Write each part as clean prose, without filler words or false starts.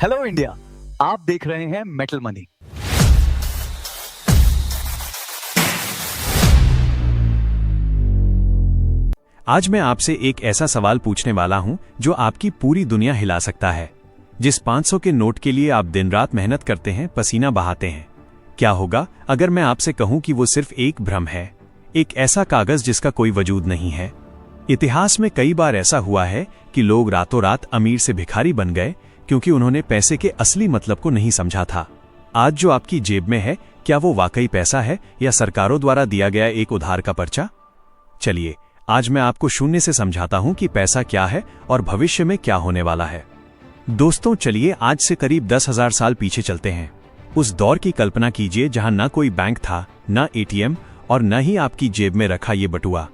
Hello India, आप देख रहे हैं मेटल मनी। आज मैं आपसे एक ऐसा सवाल पूछने वाला हूं जो आपकी पूरी दुनिया हिला सकता है। जिस 500 के नोट के लिए आप दिन रात मेहनत करते हैं, पसीना बहाते हैं, क्या होगा अगर मैं आपसे कहूं कि वो सिर्फ एक भ्रम है, एक ऐसा कागज जिसका कोई वजूद नहीं है। इतिहास में कई बार ऐसा हुआ है कि लोग रातों रात अमीर से भिखारी बन गए क्योंकि उन्होंने पैसे के असली मतलब को नहीं समझा था। आज जो आपकी जेब में है, क्या वो वाकई पैसा है या सरकारों द्वारा दिया गया एक उधार का पर्चा? चलिए आज मैं आपको शून्य से समझाता हूं कि पैसा क्या है और भविष्य में क्या होने वाला है। दोस्तों चलिए आज से करीब 10,000 साल पीछे चलते हैं। उस दौर की कल्पना कीजिए जहां न कोई बैंक था, न एटीएम और न ही आपकी जेब में रखा ये बटुआ।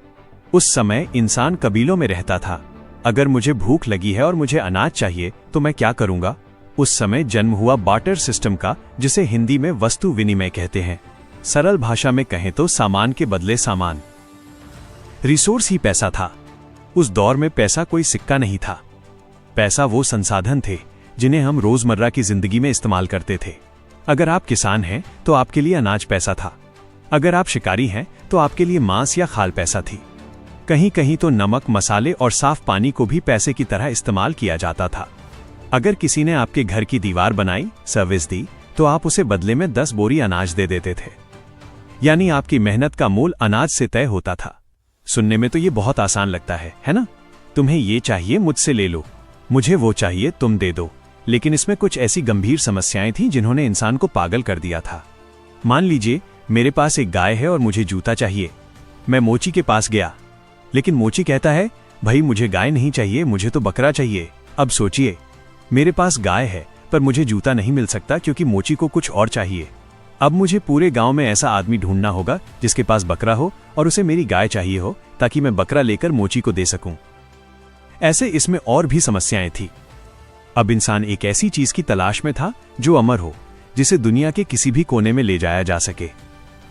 उस समय इंसान कबीलों में रहता था। अगर मुझे भूख लगी है और मुझे अनाज चाहिए तो मैं क्या करूंगा? उस समय जन्म हुआ बार्टर सिस्टम का, जिसे हिंदी में वस्तु विनिमय कहते हैं। सरल भाषा में कहें तो सामान के बदले सामान। रिसोर्स ही पैसा था। उस दौर में पैसा कोई सिक्का नहीं था। पैसा वो संसाधन थे जिन्हें हम रोजमर्रा की जिंदगी में इस्तेमाल करते थे। अगर आप किसान हैं तो आपके लिए अनाज पैसा था। अगर आप शिकारी हैं तो आपके लिए मांस या खाल पैसा थी। कहीं कहीं तो नमक, मसाले और साफ पानी को भी पैसे की तरह इस्तेमाल किया जाता था। अगर किसी ने आपके घर की दीवार बनाई, सर्विस दी, तो आप उसे बदले में 10 बोरी अनाज दे देते थे। यानी आपकी मेहनत का मूल अनाज से तय होता था। सुनने में तो ये बहुत आसान लगता है ना? तुम्हें ये चाहिए, मुझसे ले लो, मुझे वो चाहिए, तुम दे दो। लेकिन इसमें कुछ ऐसी गंभीर समस्याएं थीं जिन्होंने इंसान को पागल कर दिया था। मान लीजिए मेरे पास एक गाय है और मुझे जूता चाहिए। मैं मोची के पास गया, लेकिन मोची कहता है, भाई मुझे गाय नहीं चाहिए, मुझे तो बकरा चाहिए। अब सोचिए, मेरे पास गाय है पर मुझे जूता नहीं मिल सकता क्योंकि मोची को कुछ और चाहिए। अब मुझे पूरे गांव में ऐसा आदमी ढूंढना होगा जिसके पास बकरा हो और उसे मेरी गाय चाहिए हो, ताकि मैं बकरा लेकर मोची को दे सकूं। ऐसे इसमें और भी समस्याएं थी। अब इंसान एक ऐसी चीज की तलाश में था जो अमर हो, जिसे दुनिया के किसी भी कोने में ले जाया जा सके।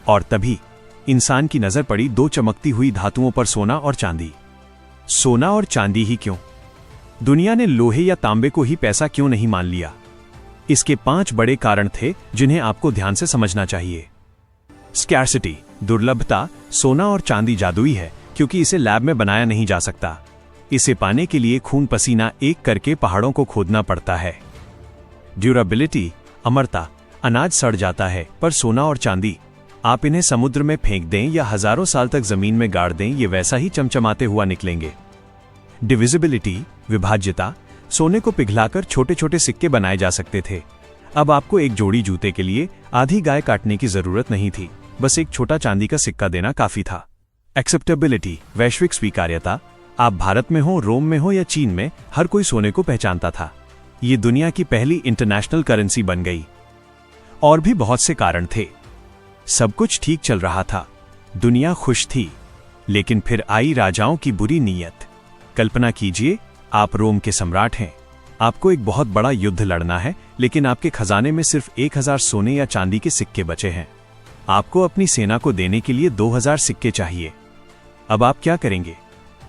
और तभी इंसान की नजर पड़ी दो चमकती हुई धातुओं पर, सोना और चांदी। सोना और चांदी ही क्यों? दुनिया ने लोहे या तांबे को ही पैसा क्यों नहीं मान लिया? इसके 5 बड़े कारण थे जिन्हें आपको ध्यान से समझना चाहिए। स्कैर्सिटी, दुर्लभता। सोना और चांदी जादुई है क्योंकि इसे लैब में बनाया नहीं जा सकता। इसे पाने के लिए खून पसीना एक करके पहाड़ों को खोदना पड़ता है। ड्यूरेबिलिटी, अमरता। अनाज सड़ जाता है पर सोना और चांदी, आप इन्हें समुद्र में फेंक दें या हजारों साल तक जमीन में गाड़ दें, ये वैसा ही चमचमाते हुआ निकलेंगे। डिविजिबिलिटी, विभाज्यता। सोने को पिघलाकर छोटे छोटे सिक्के बनाए जा सकते थे। अब आपको एक जोड़ी जूते के लिए आधी गाय काटने की जरूरत नहीं थी, बस एक छोटा चांदी का सिक्का देना काफी था। एक्सेप्टेबिलिटी, वैश्विक स्वीकार्यता। आप भारत में हो, रोम में हो या चीन में, हर कोई सोने को पहचानता था। ये दुनिया की पहली इंटरनेशनल करेंसी बन गई। और भी बहुत से कारण थे। सब कुछ ठीक चल रहा था, दुनिया खुश थी। लेकिन फिर आई राजाओं की बुरी नीयत। कल्पना कीजिए, आप रोम के सम्राट हैं। आपको एक बहुत बड़ा युद्ध लड़ना है, लेकिन आपके खजाने में सिर्फ 1000 सोने या चांदी के सिक्के बचे हैं। आपको अपनी सेना को देने के लिए 2000 सिक्के चाहिए। अब आप क्या करेंगे?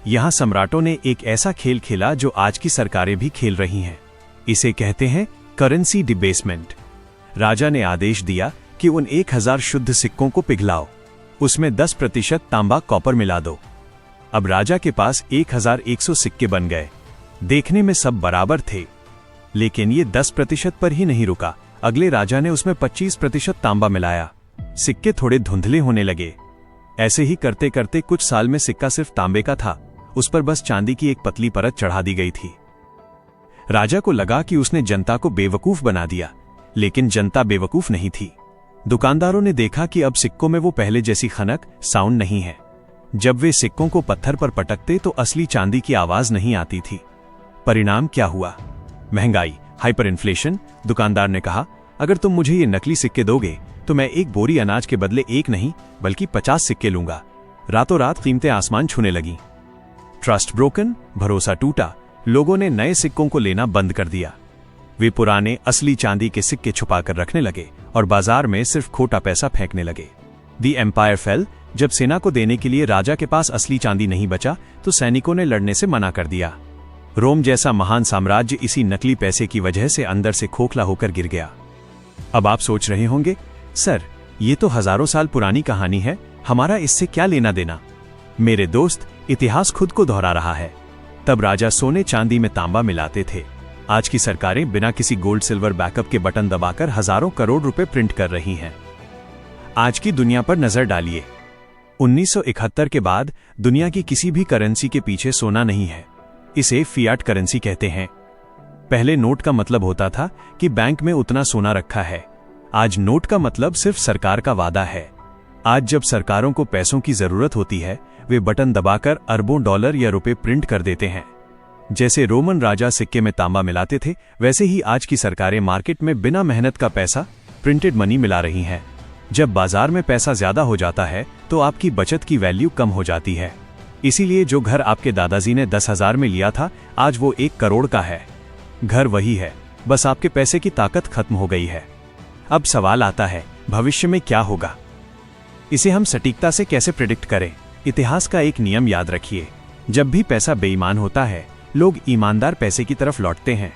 यहां सम्राटों ने एक ऐसा खेल खेला जो आज की सरकारें भी खेल रही हैं। इसे कहते हैं करेंसी डिबेसमेंट। राजा ने आदेश दिया कि उन 1000 शुद्ध सिक्कों को पिघलाओ, उसमें 10% तांबा, कॉपर मिला दो। अब राजा के पास 1100 सिक्के बन गए। देखने में सब बराबर थे, लेकिन ये 10% पर ही नहीं रुका। अगले राजा ने उसमें 25% तांबा मिलाया। सिक्के थोड़े धुंधले होने लगे। ऐसे ही करते करते कुछ साल में सिक्का सिर्फ तांबे का था, उस पर बस चांदी की एक पतली परत चढ़ा दी गई थी। राजा को लगा कि उसने जनता को बेवकूफ बना दिया, लेकिन जनता बेवकूफ नहीं थी। दुकानदारों ने देखा कि अब सिक्कों में वो पहले जैसी खनक, साउंड नहीं है। जब वे सिक्कों को पत्थर पर पटकते तो असली चांदी की आवाज नहीं आती थी। परिणाम क्या हुआ? महंगाई, हाइपर इन्फ्लेशन। दुकानदार ने कहा, अगर तुम मुझे ये नकली सिक्के दोगे तो मैं एक बोरी अनाज के बदले एक नहीं बल्कि 50 सिक्के लूंगा। रातों रात कीमतें आसमान छूने लगी। ट्रस्ट ब्रोकन, भरोसा टूटा। लोगों ने नए सिक्कों को लेना बंद कर दिया। वे पुराने असली चांदी के सिक्के छुपाकर रखने लगे और बाजार में सिर्फ खोटा पैसा फेंकने लगे। दी एम्पायर फेल। जब सेना को देने के लिए राजा के पास असली चांदी नहीं बचा तो सैनिकों ने लड़ने से मना कर दिया। रोम जैसा महान साम्राज्य इसी नकली पैसे की वजह से अंदर से खोखला होकर गिर गया। अब आप सोच रहे होंगे, सर ये तो हजारों साल पुरानी कहानी है, हमारा इससे क्या लेना देना। मेरे दोस्त, इतिहास खुद को दोहरा रहा है। तब राजा सोने चांदी में तांबा मिलाते थे। आज की सरकारें बिना किसी गोल्ड सिल्वर बैकअप के बटन दबाकर हजारों करोड़ रुपए प्रिंट कर रही हैं। आज की दुनिया पर नजर डालिए। 1971 के बाद दुनिया की किसी भी करेंसी के पीछे सोना नहीं है। इसे फियाट करेंसी कहते हैं। पहले नोट का मतलब होता था कि बैंक में उतना सोना रखा है। आज नोट का मतलब सिर्फ सरकार का वादा है। आज जब सरकारों को पैसों की जरूरत होती है, वे बटन दबाकर अरबों डॉलर या रुपए प्रिंट कर देते हैं। जैसे रोमन राजा सिक्के में तांबा मिलाते थे, वैसे ही आज की सरकारें मार्केट में बिना मेहनत का पैसा, प्रिंटेड मनी मिला रही हैं। जब बाजार में पैसा ज्यादा हो जाता है तो आपकी बचत की वैल्यू कम हो जाती है। इसीलिए जो घर आपके दादाजी ने 10,000 में लिया था, आज वो 1 करोड़ का है। घर वही है, बस आपके पैसे की ताकत खत्म हो गई है। अब सवाल आता है, भविष्य में क्या होगा? इसे हम सटीकता से कैसे प्रिडिक्ट करें? इतिहास का एक नियम याद रखिए, जब भी पैसा बेईमान होता है, लोग ईमानदार पैसे की तरफ लौटते हैं।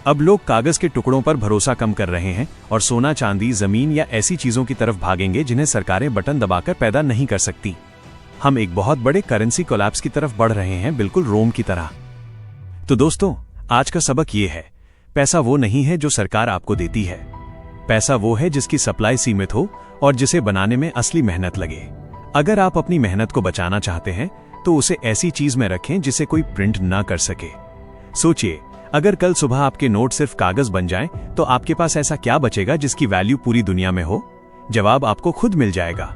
अब लोग कागज के टुकड़ों पर भरोसा कम कर रहे हैं और सोना, चांदी, जमीन या ऐसी चीजों की तरफ भागेंगे जिन्हें सरकारें बटन दबाकर पैदा नहीं कर सकती। हम एक बहुत बड़े करेंसी कोलैप्स की तरफ बढ़ रहे हैं, बिल्कुल रोम की तरह। तो दोस्तों, आज का सबक ये है, पैसा वो नहीं है जो सरकार आपको देती है। पैसा वो है जिसकी सप्लाई सीमित हो और जिसे बनाने में असली मेहनत लगे। अगर आप अपनी मेहनत को बचाना चाहते हैं तो उसे ऐसी चीज में रखें जिसे कोई प्रिंट ना कर सके। सोचिए, अगर कल सुबह आपके नोट सिर्फ कागज बन जाएं, तो आपके पास ऐसा क्या बचेगा जिसकी वैल्यू पूरी दुनिया में हो? जवाब आपको खुद मिल जाएगा।